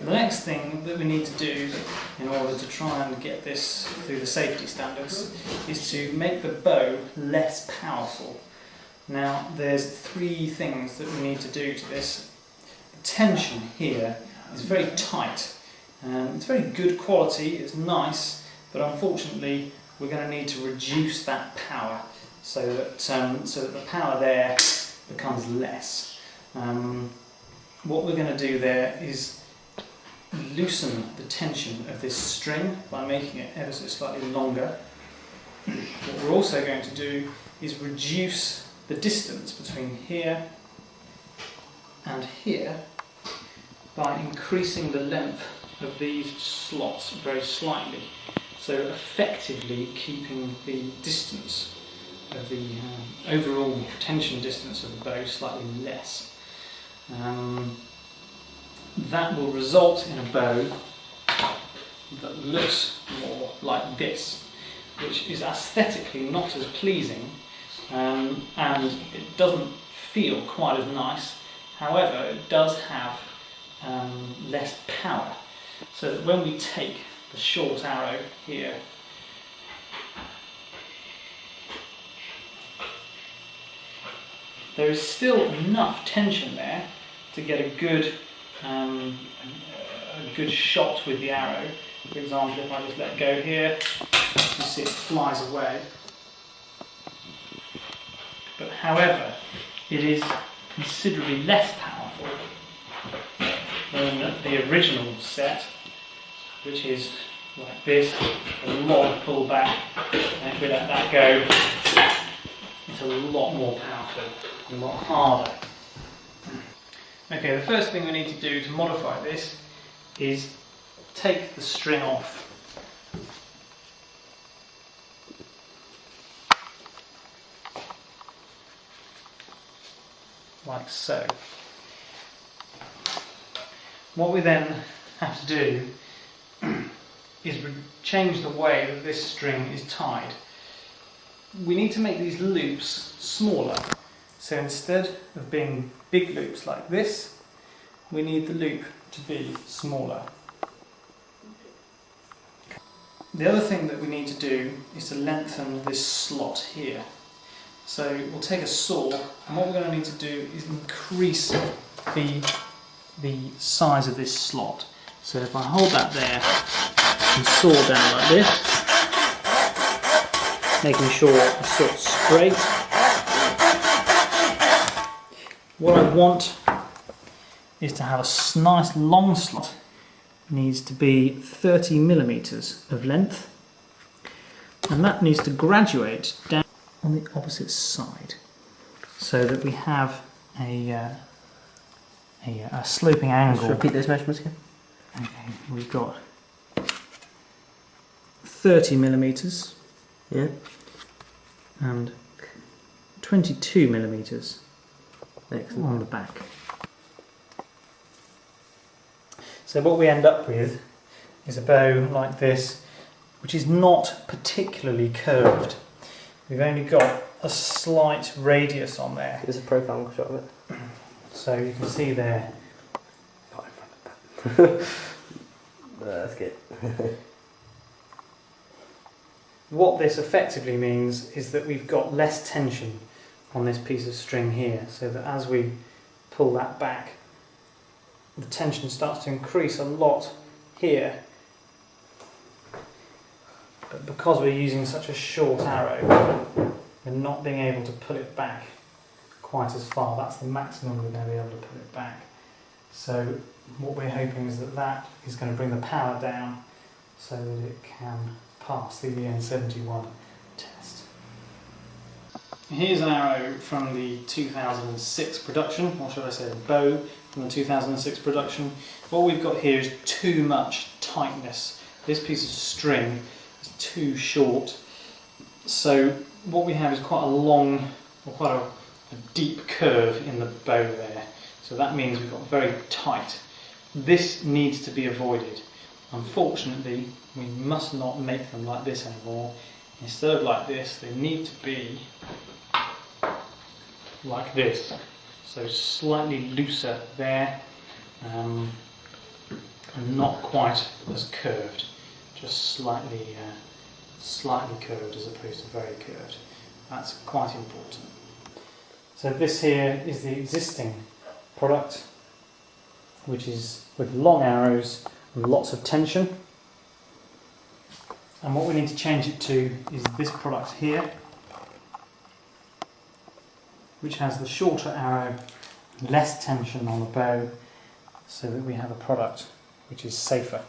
The next thing that we need to do in order to try and get this through the safety standards is to make the bow less powerful. Now there's three things that we need to do to this. The tension here is very tight. It's very good quality, it's nice, but unfortunately we're going to need to reduce that power so that the power there becomes less. What we're going to do there is loosen the tension of this string by making it ever so slightly longer. What we're also going to do is reduce the distance between here and here by increasing the length of these slots very slightly, so effectively keeping the distance of the overall tension distance of the bow slightly less. That will result in a bow that looks more like this, which is aesthetically not as pleasing, and it doesn't feel quite as nice. However, it does have less power, so that when we take the short arrow here, there is still enough tension there to get a good shot with the arrow. For example, if I just let go here, you see it flies away. But however, it is considerably less powerful than the original set, which is like this, a lot of pull back, and if we let that go, it's a lot more powerful and a lot harder. Okay, the first thing we need to do to modify this is take the string off. Like so. What we then have to do is change the way that this string is tied. We need to make these loops smaller. So instead of being big loops like this, we need the loop to be smaller. The other thing that we need to do is to lengthen this slot here. So we'll take a saw, and what we're going to need to do is increase the size of this slot. So if I hold that there and saw down like this, making sure the saw's straight. What I want is to have a nice long slot. It needs to be 30 millimeters of length, and that needs to graduate down on the opposite side, so that we have a sloping angle. Let's repeat those measurements again. Okay, we've got 30 millimeters, yeah, and 22 millimeters. Excellent. On the back. So what we end up with is a bow like this, which is not particularly curved. We've only got a slight radius on there. There's a profile shot of it. So you can see there. That's good. What this effectively means is that we've got less tension on this piece of string here, so that as we pull that back, the tension starts to increase a lot here. But because we're using such a short arrow, we're not being able to pull it back quite as far. That's the maximum we're going to be able to pull it back. So what we're hoping is that that is going to bring the power down so that it can pass the EN71 test. Here's an arrow from the 2006 production, or should I say a bow from the 2006 production. What we've got here is too much tightness. This piece of string is too short. So what we have is quite a long, or quite a deep curve in the bow there. So that means we've got very tight. This needs to be avoided. Unfortunately, we must not make them like this anymore. Instead of like this, they need to be like this. So slightly looser there, and and not quite as curved, just slightly curved as opposed to very curved. That's quite important. So this here is the existing product, which is with long arrows and lots of tension. And what we need to change it to is this product here, which has the shorter arrow, less tension on the bow, so that we have a product which is safer.